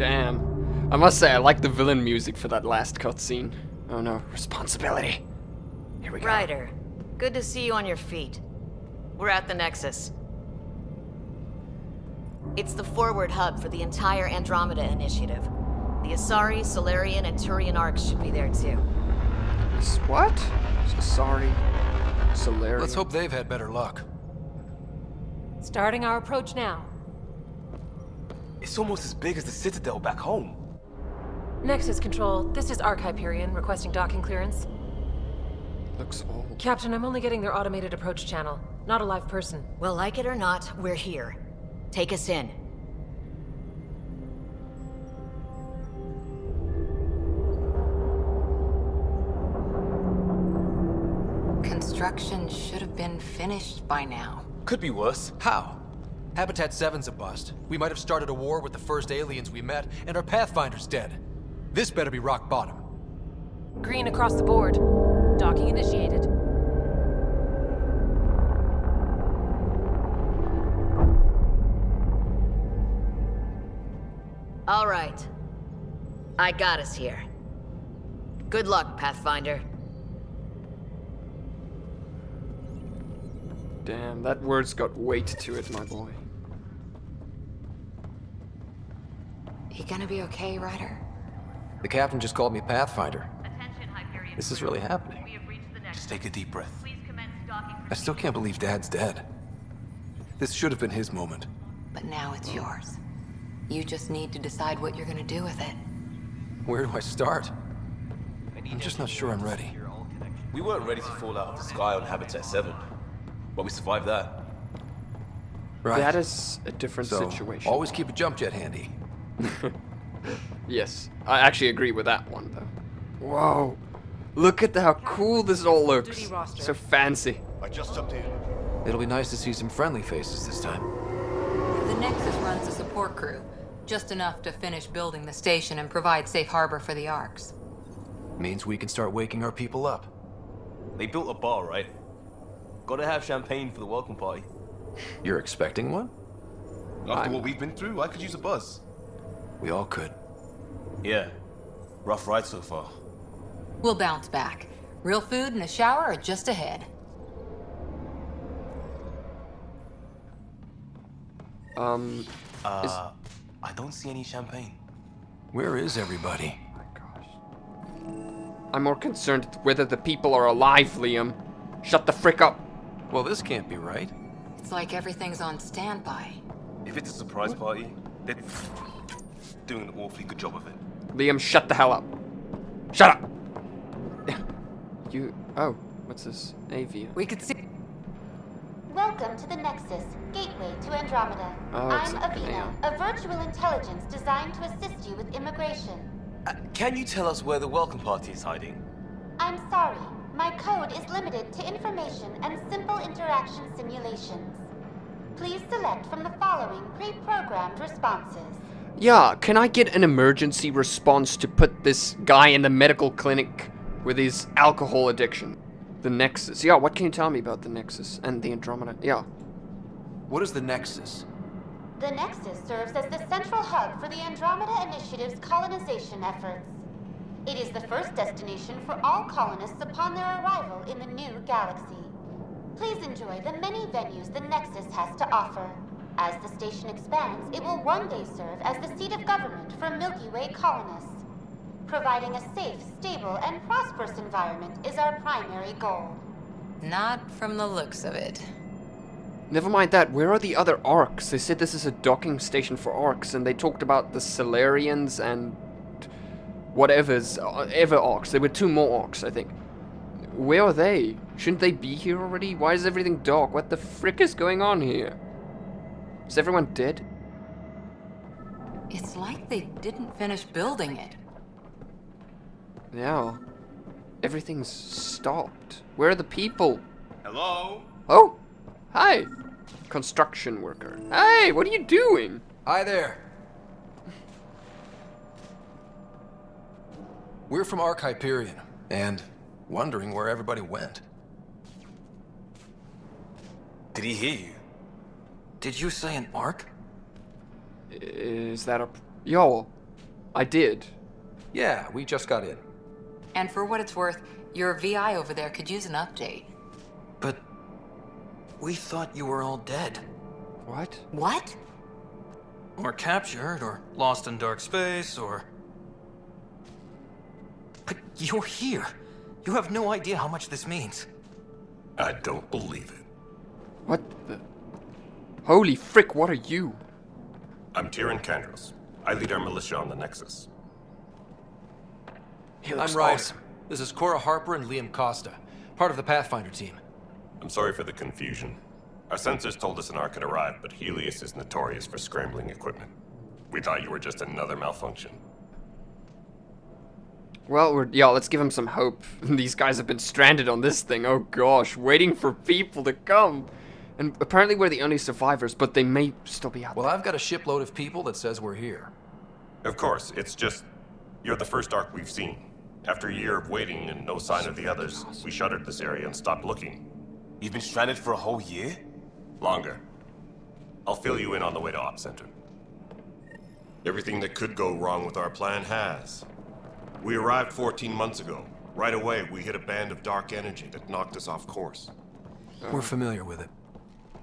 Damn. I must say, I like the villain music for that last cutscene. Oh no, responsibility. Here we go. Ryder, good to see you on your feet. We're at the Nexus. It's the forward hub for the entire Andromeda initiative. The Asari, Solarian, and Turian arcs should be there too. What? Sorry. Solarian. Let's hope they've had better luck. Starting our approach now. It's almost as big as the Citadel back home. Nexus Control, this is Hyperion requesting docking clearance. Looks old. Captain, I'm only getting their automated approach channel, not a live person. Well, like it or not, we're here. Take us in. Construction should have been finished by now. Could be worse. How? Habitat 7's a bust. We might have started a war with the first aliens we met, and our Pathfinder's dead. This better be rock bottom. Green across the board. Docking initiated. All right. I got us here. Good luck, Pathfinder. Damn, that word's got weight to it, my boy. You gonna be okay, Ryder? The captain just called me Pathfinder. This is really happening. Just take a deep breath. I still can't believe Dad's dead. This should have been his moment. But now it's yours. You just need to decide what you're gonna do with it. Where do I start? I'm just not sure I'm ready. We weren't ready to fall out of the sky on Habitat 7. But we survived that. Right. That is a different So, situation. always keep a jump jet handy. Yes, I actually agree with that one, though. Whoa. Look at how cool this all looks. Duty roster. So fancy. I just jumped in. It'll be nice to see some friendly faces this time. The Nexus runs a support crew, just enough to finish building the station and provide safe harbor for the arcs. Means we can start waking our people up. They built a bar, right? Gotta have champagne for the welcome party. You're expecting one? After what we've been through, I could use a buzz. We all could. Yeah. Rough ride so far. We'll bounce back. Real food and a shower are just ahead. I don't see any champagne. Where is everybody? I'm more concerned whether the people are alive, Liam. Shut the frick up. Well, this can't be right. It's like everything's on standby. If it's a surprise party, they're doing an awfully good job of it. Liam, shut the hell up. Shut up! Oh, what's this? Avia. We could see. Welcome to the Nexus, gateway to Andromeda. Oh, it's I'm a Avina, a virtual intelligence designed to assist you with immigration. Can you tell us where the welcome party is hiding? I'm sorry, my code is limited to information and simple interaction simulations. Please select from the following pre-programmed responses. Yeah, can I get an emergency response to put this guy in the medical clinic with his alcohol addiction? The Nexus. Yeah, what can you tell me about the Nexus and the Andromeda? Yeah. What is the Nexus? The Nexus serves as the central hub for the Andromeda Initiative's colonization efforts. It is the first destination for all colonists upon their arrival in the new galaxy. Please enjoy the many venues the Nexus has to offer. As the station expands, it will one day serve as the seat of government for Milky Way colonists. Providing a safe, stable, and prosperous environment is our primary goal. Not from the looks of it. Never mind that, where are the other arcs? They said this is a docking station for arcs, and they talked about the Solarians and whatever's ever arcs. There were 2 more arcs, I think. Where are they? Shouldn't they be here already? Why is everything dark? What the frick is going on here? Is everyone dead? It's like they didn't finish building it. Yeah. Everything's stopped. Where are the people? Hello? Oh! Hi! Construction worker. Hey, what are you doing? Hi there. We're from Hyperion, and wondering where everybody went. Did he hear you? Did you say an arc? Is that a... Yo, I did. Yeah, we just got in. And for what it's worth, your VI over there could use an update. But we thought you were all dead. What? What? Or captured, or lost in dark space, or... But you're here. You have no idea how much this means. I don't believe it. What the... Holy frick, what are you? I'm Tyrion Kandros. I lead our militia on the Nexus. He looks I'm Ryder. awesome. This is Cora Harper and Liam Costa, part of the Pathfinder team. I'm sorry for the confusion. Our sensors told us an Ark had arrived, but Helios is notorious for scrambling equipment. We thought you were just another malfunction. Well, yeah, let's give him some hope. These guys have been stranded on this thing, oh gosh, waiting for people to come. And apparently we're the only survivors, but they may still be out Well, there. I've got a shipload of people that says we're here. Of course, it's just... You're the first Ark we've seen. After a year of waiting and no sign of the others, we shuttered this area and stopped looking. You've been stranded for a whole year? Longer. I'll fill you in on the way to Op Center. Everything that could go wrong with our plan has. We arrived 14 months ago. Right away, we hit a band of dark energy that knocked us off course. We're familiar with it.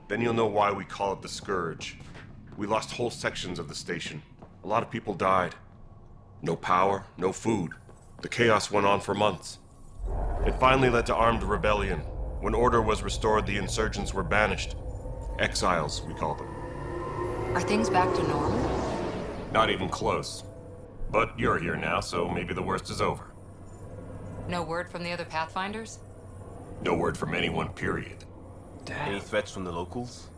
Then you'll know why we call it the Scourge. We lost whole sections of the station. A lot of people died. No power, no food. The chaos went on for months. It finally led to armed rebellion. When order was restored, the insurgents were banished. Exiles, we call them. Are things back to normal? Not even close. But you're here now, so maybe the worst is over. No word from the other Pathfinders? No word from anyone, period. Any threats from the locals?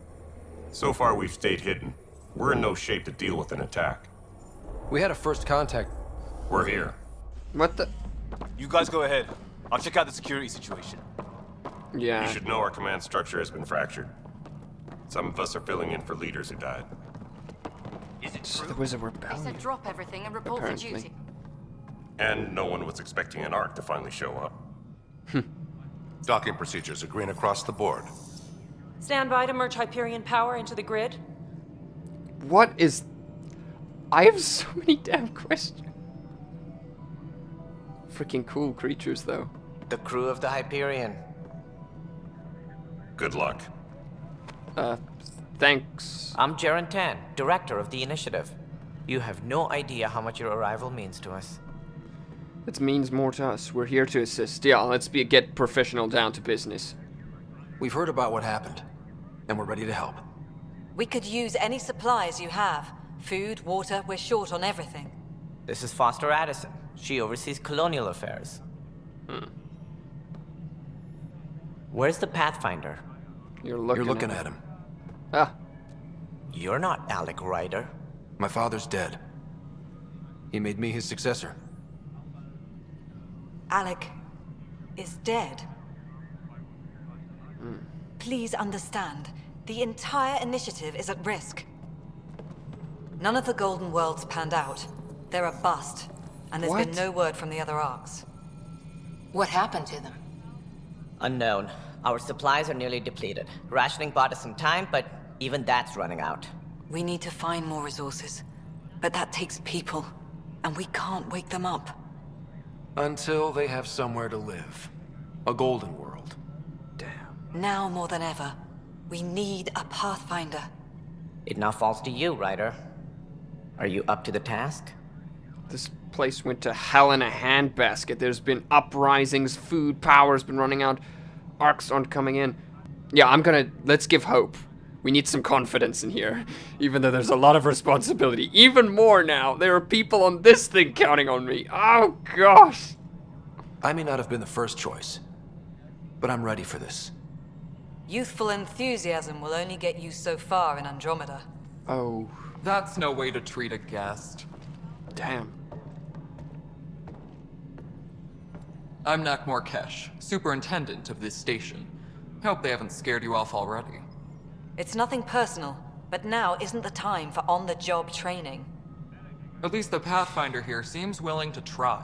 So far, we've stayed hidden. We're in no shape to deal with an attack. We had a first contact. We're here. What the... You guys go ahead. I'll check out the security situation. You Yeah. should know our command structure has been fractured. Some of us are filling in for leaders who died. So there was a They rebellion. said drop everything and report for Apparently. duty. And no one was expecting an Ark to finally show up. Docking procedures are green across the board. Stand by to merge Hyperion power into the grid. What is... I have so many damn questions. Freaking cool creatures, though. The crew of the Hyperion. Good luck. Thanks. I'm Jaren Tan, director of the initiative. You have no idea how much your arrival means to us. It means more to us. We're here to assist. Yeah, let's get professional down to business. We've heard about what happened, and we're ready to help. We could use any supplies you have. Food, water, we're short on everything. This is Foster Addison. She oversees colonial affairs. Where's the Pathfinder? You're looking at him. Ah, You're not Alec Ryder. My father's dead. He made me his successor. Alec is dead. Please understand, the entire initiative is at risk. None of the Golden Worlds panned out. They're a bust, and there's been What? no word from the other arcs. What happened to them? Unknown. Our supplies are nearly depleted. Rationing bought us some time, but even that's running out. We need to find more resources, but that takes people, and we can't wake them up. Until they have somewhere to live. A golden world. Now more than ever, we need a Pathfinder. It now falls to you, Ryder. Are you up to the task? this place went to hell in a handbasket. There's been uprisings, food power's been running out, arcs aren't coming in. Yeah, let's give hope. We need some confidence in here, even though there's a lot of responsibility. Even more now. There are people on this thing counting on me. Oh, gosh. I may not have been the first choice, but I'm ready for this. Youthful enthusiasm will only get you so far in Andromeda. Oh. That's no way to treat a guest. Damn. I'm Nakmor Kesh, superintendent of this station. Hope they haven't scared you off already. It's nothing personal, but now isn't the time for on-the-job training. At least the Pathfinder here seems willing to try.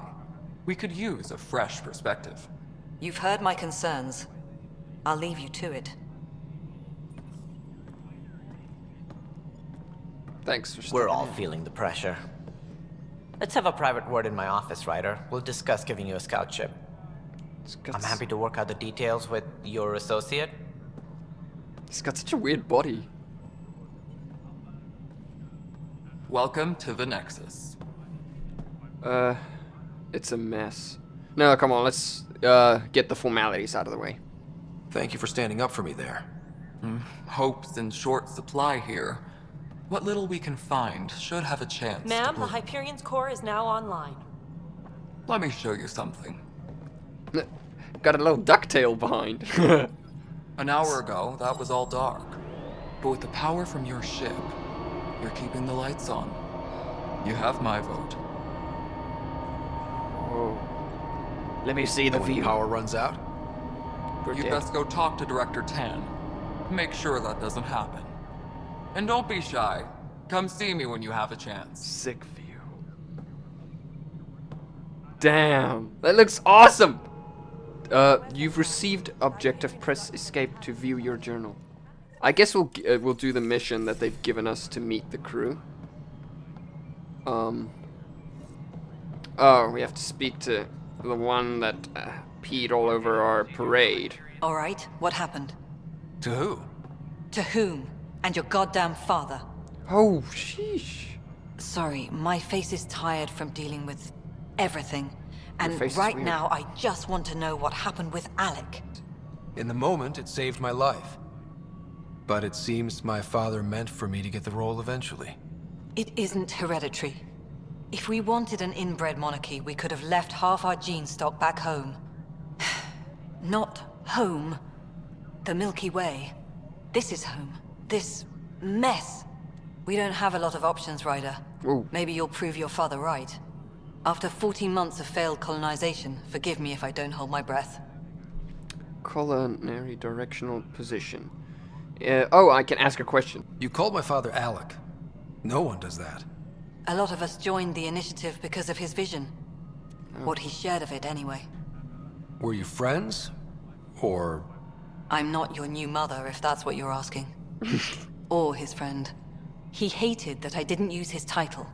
We could use a fresh perspective. You've heard my concerns. I'll leave you to it. Thanks for We're all stepping in. feeling the pressure. Let's have a private word in my office, Ryder. We'll discuss giving you a scout ship. I'm happy to work out the details with your associate. He's got such a weird body. Welcome to the Nexus. It's a mess. No, come on, let's get the formalities out of the way. Thank you for standing up for me there. Hope's in short supply here. What little we can find should have a chance. Ma'am, the Hyperion's core is now online. Let me show you something. Got a little ducktail behind. An hour ago, that was all dark. But with the power from your ship, you're keeping the lights on. You have my vote. Oh. Let me see the When view. power runs out? You best go talk to Director Tan. Make sure that doesn't happen. And don't be shy. Come see me when you have a chance. Sick view. Damn, that looks awesome. You've received objective. Press escape to view your journal. I guess we'll do the mission that they've given us to meet the crew. Oh, we have to speak to the one that peed all over our parade. All right, what happened? To who? To whom? And your goddamn father. Oh, sheesh. Sorry, my face is tired from dealing with everything. And face is right weird. now, I just want to know what happened with Alec. In the moment, it saved my life. But it seems my father meant for me to get the role eventually. It isn't hereditary. If we wanted an inbred monarchy, we could have left half our gene stock back home. Not home. The Milky Way. This is home. This mess. We don't have a lot of options, Ryder. Ooh. Maybe you'll prove your father right. After 14 months of failed colonization, forgive me if I don't hold my breath. Culinary directional position. Oh, I can ask a question. You called my father Alec. No one does that. A lot of us joined the initiative because of his vision. What he shared of it, anyway. Were you friends? Or... I'm not your new mother, if that's what you're asking. Or his friend. He hated that I didn't use his title.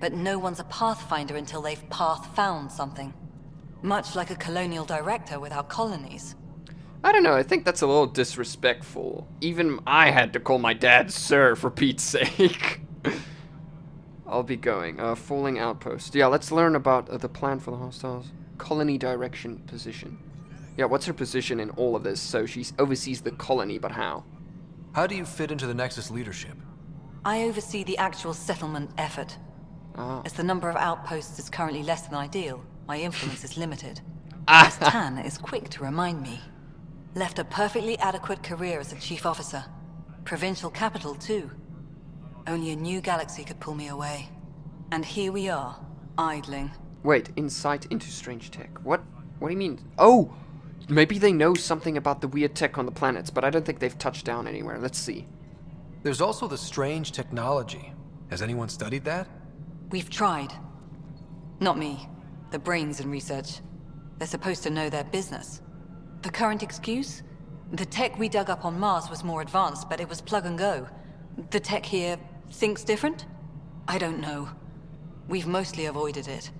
But no one's a pathfinder until they've path-found something. Much like a colonial director without colonies. I don't know, I think that's a little disrespectful. Even I had to call my dad sir, for Pete's sake. I'll be going. Falling outpost. Yeah, let's learn about the plan for the hostiles. Colony direction position. Yeah, what's her position in all of this? So she oversees the colony, but how? How do you fit into the Nexus leadership? I oversee the actual settlement effort. As the number of outposts is currently less than ideal, my influence is limited. As Tan is quick to remind me. Left a perfectly adequate career as a chief officer. Provincial capital, too. Only a new galaxy could pull me away. And here we are, idling. Wait, insight into strange tech. What do you mean? Oh! Maybe they know something about the weird tech on the planets, but I don't think they've touched down anywhere. Let's see. There's also the strange technology. Has anyone studied that? We've tried. Not me. The brains in research. They're supposed to know their business. The current excuse? The tech we dug up on Mars was more advanced, but it was plug and go. The tech here thinks different? I don't know. We've mostly avoided it.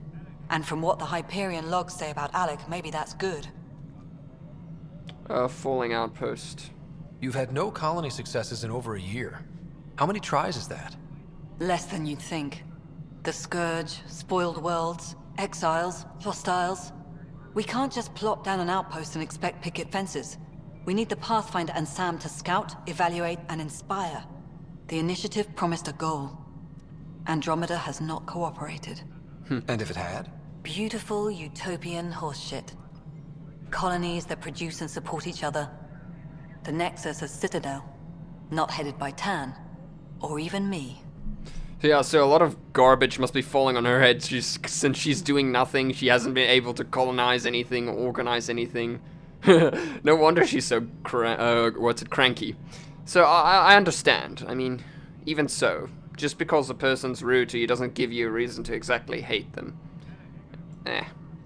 And from what the Hyperion logs say about Alec, maybe that's good. Falling outpost. You've had no colony successes in over a year. How many tries is that? Less than you'd think. The Scourge, spoiled worlds, exiles, hostiles. We can't just plop down an outpost and expect picket fences. We need the Pathfinder and Sam to scout, evaluate, and inspire. The initiative promised a goal. Andromeda has not cooperated. And if it had? Beautiful utopian horseshit. Colonies that produce and support each other. The Nexus a citadel. Not headed by Tan. Or even me. Yeah, so a lot of garbage must be falling on her head. Since she's doing nothing, she hasn't been able to colonize anything or organize anything. No wonder she's so cranky. So I understand. I mean, even so, just because a person's rude to you doesn't give you a reason to exactly hate them.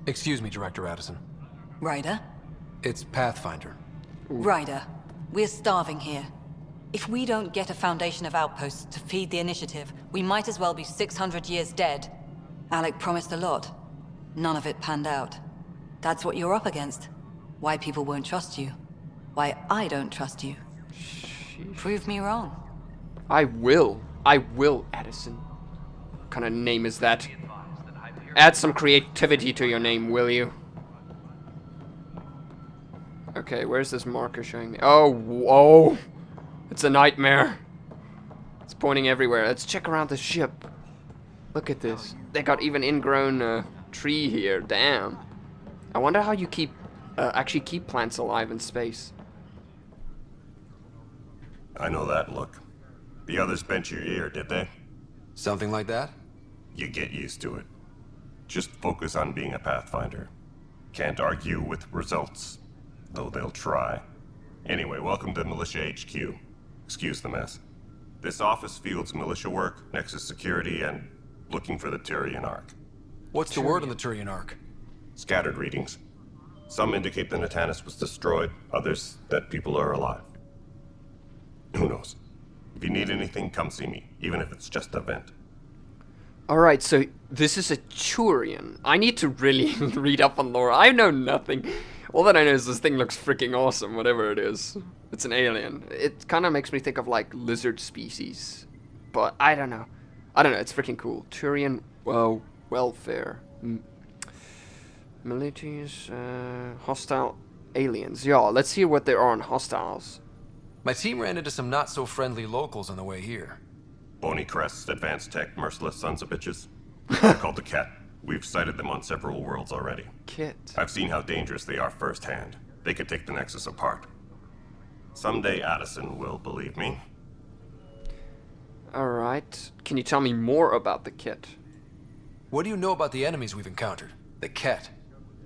Excuse me, Director Addison. Ryder? It's Pathfinder. Ryder, we're starving here. If we don't get a foundation of outposts to feed the initiative, we might as well be 600 years dead. Alec promised a lot. None of it panned out. That's what you're up against. Why people won't trust you. Why I don't trust you. Prove me wrong. I will, Addison. What kind of name is that? Add some creativity to your name, will you? Okay, where's this marker showing me? Oh, whoa! It's a nightmare. It's pointing everywhere. Let's check around the ship. Look at this. They got even ingrown tree here. Damn. I wonder how you actually keep plants alive in space. I know that look. The others bent your ear, did they? Something like that? You get used to it. Just focus on being a Pathfinder. Can't argue with results, though they'll try. Anyway, welcome to Militia HQ. Excuse the mess. This office fields militia work, Nexus security, and looking for the Turian Ark. What's the word on the Turian Ark? Scattered readings. Some indicate the Natanus was destroyed, others that people are alive. Who knows? If you need anything, come see me, even if it's just a vent. Alright, so this is a Turian. I need to really read up on lore. I know nothing. All that I know is this thing looks freaking awesome, whatever it is. It's an alien. It kind of makes me think of, like, lizard species. But I don't know. It's freaking cool. Turian, well, welfare. Militias, hostile aliens. Yeah, let's hear what there are on hostiles. My team ran into some not-so-friendly locals on the way here. Bony crests, advanced tech, merciless sons of bitches. They're called the Ket. We've sighted them on several worlds already. Kit. I've seen how dangerous they are firsthand. They could take the Nexus apart. Someday Addison will believe me. Alright. Can you tell me more about the Kit? What do you know about the enemies we've encountered? The Ket.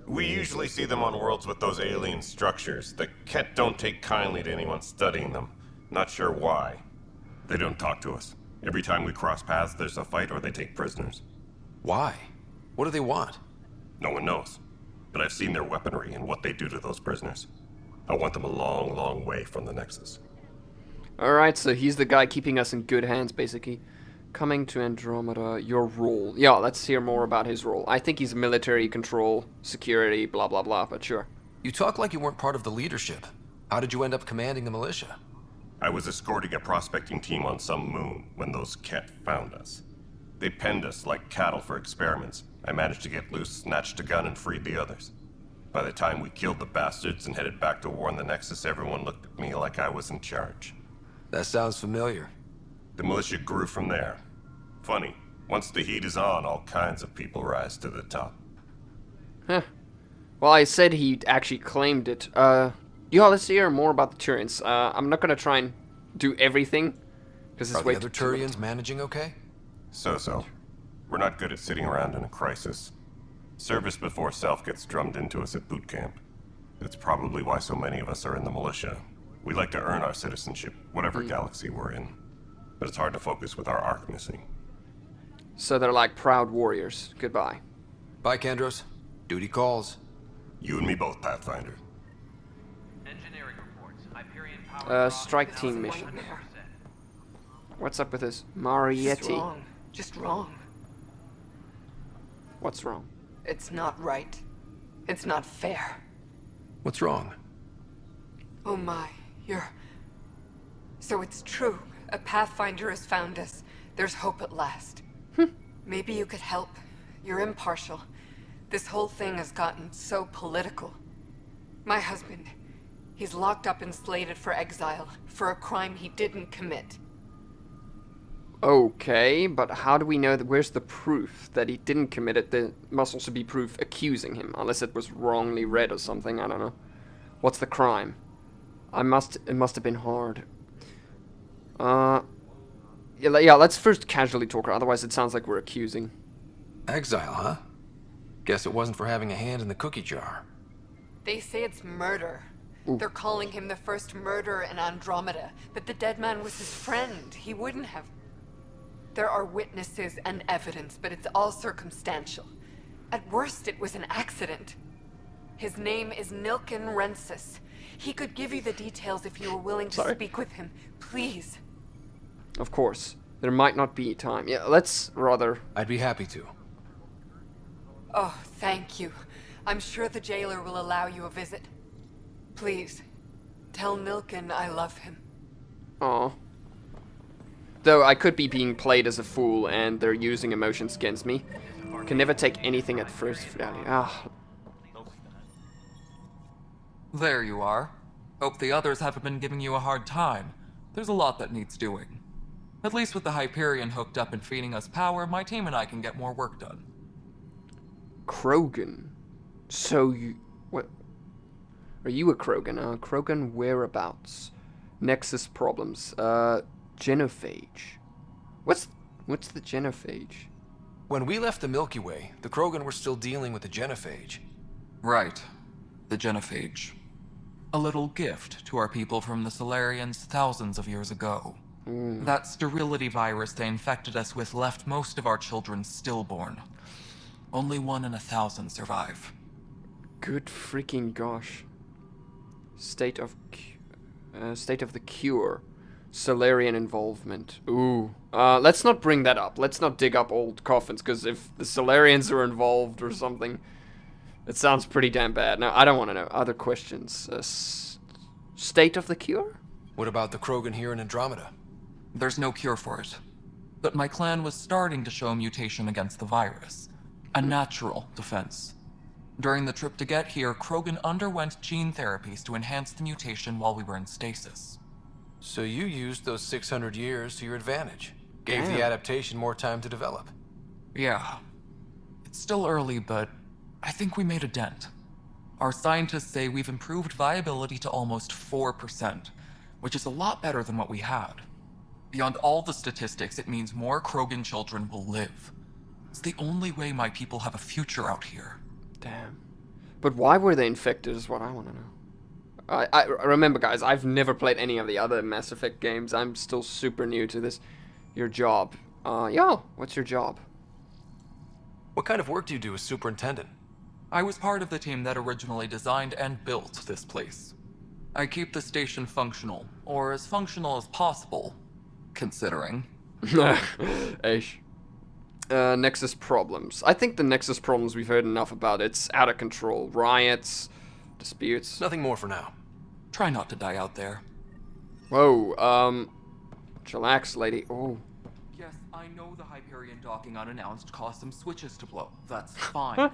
We usually see them on worlds with those alien structures. The Ket don't take kindly to anyone studying them. Not sure why. They don't talk to us. Every time we cross paths, there's a fight or they take prisoners. Why? What do they want? No one knows. But I've seen their weaponry and what they do to those prisoners. I want them a long, long way from the Nexus. Alright, so he's the guy keeping us in good hands, basically. Coming to Andromeda, your role. Yeah, let's hear more about his role. I think he's military control, security, blah blah blah, but sure. You talk like you weren't part of the leadership. How did you end up commanding the militia? I was escorting a prospecting team on some moon when those Ket found us. They penned us like cattle for experiments. I managed to get loose, snatched a gun, and freed the others. By the time we killed the bastards and headed back to war on the Nexus, everyone looked at me like I was in charge. That sounds familiar. The militia grew from there. Funny, once the heat is on, all kinds of people rise to the top. Huh. Well, I said he actually claimed it. Yeah, let's hear more about the Turians. I'm not gonna try and do everything, because it's Are way the other Turians managing okay? So-so. We're not good at sitting around in a crisis. Service before self gets drummed into us at boot camp. That's probably why so many of us are in the militia. We like to earn our citizenship, whatever galaxy we're in. But it's hard to focus with our arc missing. So they're like proud warriors. Goodbye. Bye, Kandros. Duty calls. You and me both, Pathfinder. Engineering reports. Hyperion power strike team mission. What's up with this? Marietti. Just wrong. What's wrong? It's not right. It's not fair. What's wrong? Oh my, So it's true. A Pathfinder has found us. There's hope at last. Maybe you could help. You're impartial. This whole thing has gotten so political. My husband, he's locked up and slated for exile for a crime he didn't commit. Okay, but how do we know that? Where's the proof that he didn't commit it? There must also be proof accusing him, unless it was wrongly read or something. I don't know. What's the crime? It must have been hard. Yeah, let's first casually talk, otherwise it sounds like we're accusing. Exile, huh? Guess it wasn't for having a hand in the cookie jar. They say it's murder. Ooh. They're calling him the first murderer in Andromeda, but the dead man was his friend. He wouldn't have. There are witnesses and evidence, but it's all circumstantial. At worst, it was an accident. His name is Nilken Rensis. He could give you the details if you were willing to speak with him. Please. Of course. There might not be time. Yeah, let's rather... I'd be happy to. Oh, thank you. I'm sure the jailer will allow you a visit. Please, tell Milken I love him. Aw. Though I could be being played as a fool and they're using emotions against me. Can never take anything at first value. Ah. There you are. Hope the others haven't been giving you a hard time. There's a lot that needs doing. At least with the Hyperion hooked up and feeding us power, my team and I can get more work done. Krogan. So you... What? Are you a Krogan? Krogan whereabouts? Nexus problems. Genophage. What's the genophage? When we left the Milky Way, the Krogan were still dealing with the genophage. Right. The genophage. A little gift to our people from the Solarians thousands of years ago. That sterility virus they infected us with left most of our children stillborn. Only 1 in 1,000 survive. Good freaking gosh. State of the cure. Solarian involvement. Ooh. Let's not bring that up. Let's not dig up old coffins, because if the Solarians are involved or something, it sounds pretty damn bad. Now, I don't want to know. Other questions. State of the cure? What about the Krogan here in Andromeda? There's no cure for it. But my clan was starting to show mutation against the virus. A natural defense. During the trip to get here, Krogan underwent gene therapies to enhance the mutation while we were in stasis. So you used those 600 years to your advantage. Gave Damn. the adaptation more time to develop. Yeah. It's still early, but I think we made a dent. Our scientists say we've improved viability to almost 4%, which is a lot better than what we had. Beyond all the statistics, it means more Krogan children will live. It's the only way my people have a future out here. Damn. But why were they infected is what I want to know. I remember, guys, I've never played any of the other Mass Effect games. I'm still super new to this. Your job. Yo, what's your job? What kind of work do you do as superintendent? I was part of the team that originally designed and built this place. I keep the station functional, or as functional as possible, considering. Eish. Nexus problems. I think the Nexus problems we've heard enough about. It's out of control. Riots, disputes. Nothing more for now. Try not to die out there. Whoa, chillax, lady. Oh. Yes, I know the Hyperion docking unannounced caused some switches to blow. That's fine.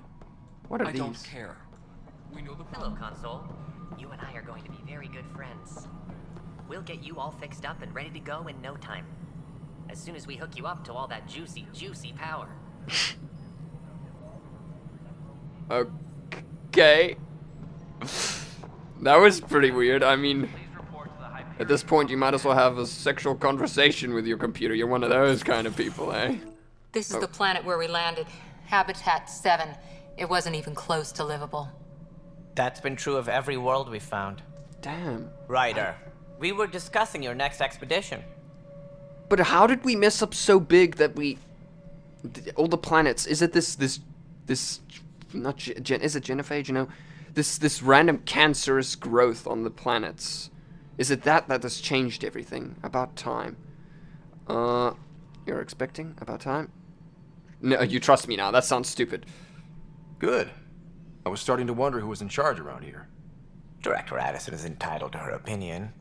What are I these? don't care. We know the Hello, Console. You and I are going to be very good friends. We'll get you all fixed up and ready to go in no time. As soon as we hook you up to all that juicy, juicy power. Okay. That was pretty weird. I mean, at this point, you might as well have a sexual conversation with your computer. You're one of those kind of people, eh? This is the planet where we landed. Habitat 7. It wasn't even close to livable. That's been true of every world we've found. Damn. Ryder, we were discussing your next expedition. But how did we mess up so big that we... all the planets, is it this not is it genophage, you know? This random cancerous growth on the planets. Is it that has changed everything? About time. You're expecting? About time? No, you trust me now. That sounds stupid. Good. I was starting to wonder who was in charge around here. Director Addison is entitled to her opinion,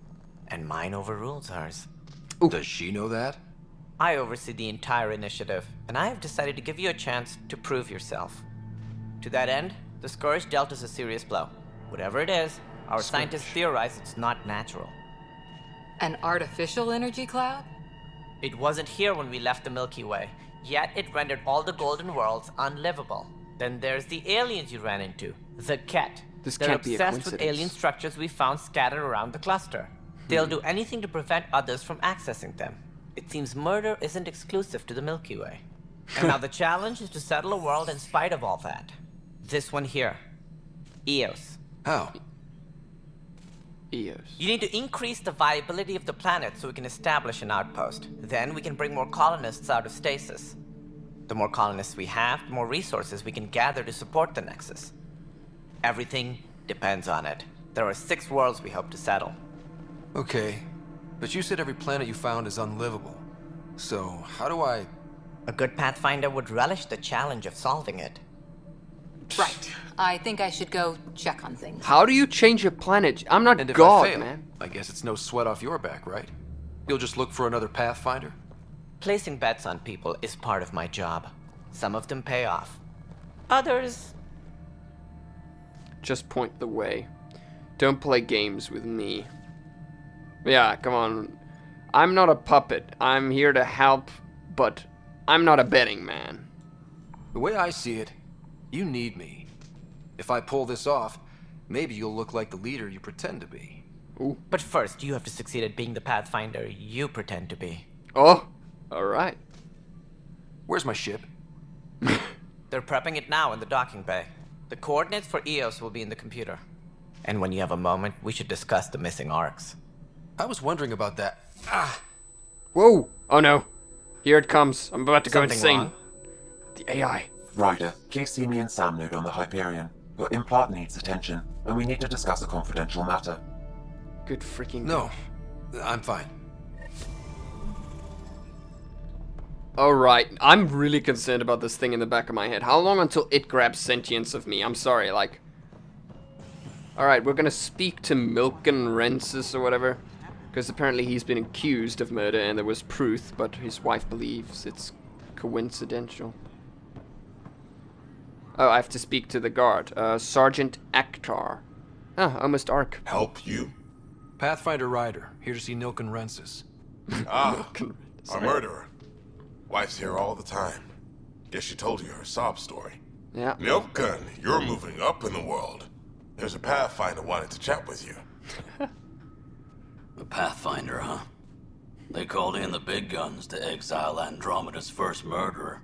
and mine overrules hers. Ooh. Does she know that? I oversee the entire initiative, and I have decided to give you a chance to prove yourself. To that end, the Scourge dealt us a serious blow. Whatever it is, our scientists theorize it's not natural. An artificial energy cloud? It wasn't here when we left the Milky Way, yet it rendered all the Golden Worlds unlivable. Then there's the aliens you ran into, the Ket. This They're can't be a obsessed with coincidence. alien structures we found scattered around the cluster. They'll do anything to prevent others from accessing them. It seems murder isn't exclusive to the Milky Way. And now the challenge is to settle a world in spite of all that. This one here. Eos. How? Eos. You need to increase the viability of the planet so we can establish an outpost. Then we can bring more colonists out of stasis. The more colonists we have, the more resources we can gather to support the Nexus. Everything depends on it. There are 6 worlds we hope to settle. Okay, but you said every planet you found is unlivable. So, how do I... A good Pathfinder would relish the challenge of solving it. Right. I think I should go check on things. How do you change a planet? I'm not And if God, I fail, man. I guess it's no sweat off your back, right? You'll just look for another Pathfinder? Placing bets on people is part of my job. Some of them pay off. Others... Just point the way. Don't play games with me. Yeah, come on. I'm not a puppet. I'm here to help, but I'm not a betting man. The way I see it, you need me. If I pull this off, maybe you'll look like the leader you pretend to be. Ooh. But first, you have to succeed at being the Pathfinder you pretend to be. Oh, alright. Where's my ship? They're prepping it now in the docking bay. The coordinates for EOS will be in the computer. And when you have a moment, we should discuss the missing arcs. I was wondering about that. Ah! Whoa! Oh no. Here it comes. I'm about to go Something insane. wrong? The AI. Ryder, KC me and Sam node on the Hyperion. Your implant needs attention, and we need to discuss a confidential matter. Good freaking No, I'm fine. Alright, I'm really concerned about this thing in the back of my head. How long until it grabs sentience of me? I'm sorry, like... Alright, we're gonna speak to Milken Rensis or whatever. Because apparently he's been accused of murder and there was proof, but his wife believes it's coincidental. Oh, I have to speak to the guard. Sergeant Akhtar. Ah, almost Ark. Help you? Pathfinder Ryder, here to see Nilken Rensis. Ah, our murderer. Wife's here all the time. Guess she told you her sob story. Yeah. Nilken, you're moving up in the world. There's a Pathfinder wanted to chat with you. A Pathfinder, huh? They called in the big guns to exile Andromeda's first murderer.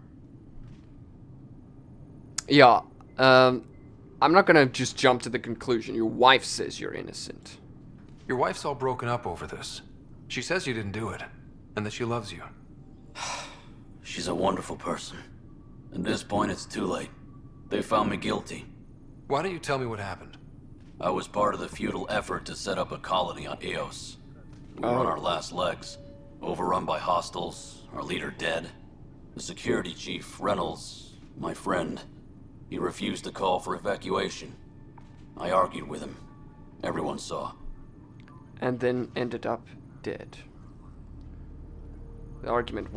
Yeah, I'm not gonna just jump to the conclusion. Your wife says you're innocent. Your wife's all broken up over this. She says you didn't do it, and that she loves you. She's a wonderful person. At this point, it's too late. They found me guilty. Why don't you tell me what happened? I was part of the futile effort to set up a colony on Eos. We were on our last legs, overrun by hostiles, our leader dead. The security chief, Reynolds, my friend, he refused to call for evacuation. I argued with him. Everyone saw. And then ended up dead. The argument,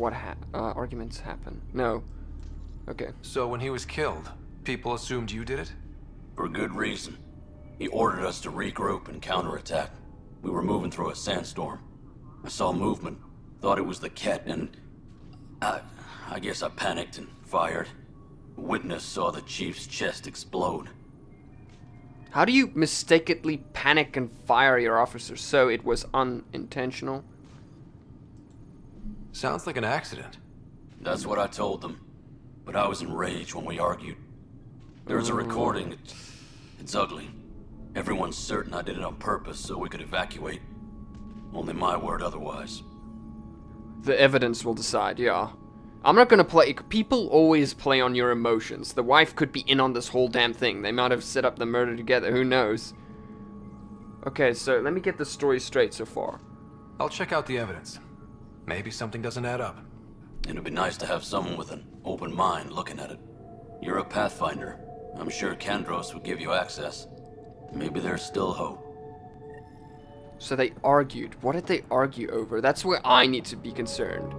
arguments happen. No. Okay. So when he was killed, people assumed you did it? For good reason. He ordered us to regroup and counterattack. We were moving through a sandstorm. I saw movement, thought it was the Ket, and I guess I panicked and fired. A witness saw the chief's chest explode. How do you mistakenly panic and fire your officer so it was unintentional? Sounds like an accident. That's what I told them. But I was enraged when we argued. There's a recording. It's ugly. Everyone's certain I did it on purpose so we could evacuate. Only my word otherwise. The evidence will decide, yeah. I'm not gonna play. People always play on your emotions. The wife could be in on this whole damn thing. They might have set up the murder together. Who knows? Okay, so let me get the story straight so far. I'll check out the evidence. Maybe something doesn't add up. It'd be nice to have someone with an open mind looking at it. You're a Pathfinder. I'm sure Kandros would give you access. Maybe there's still hope. So they argued. What did they argue over? That's where I need to be concerned.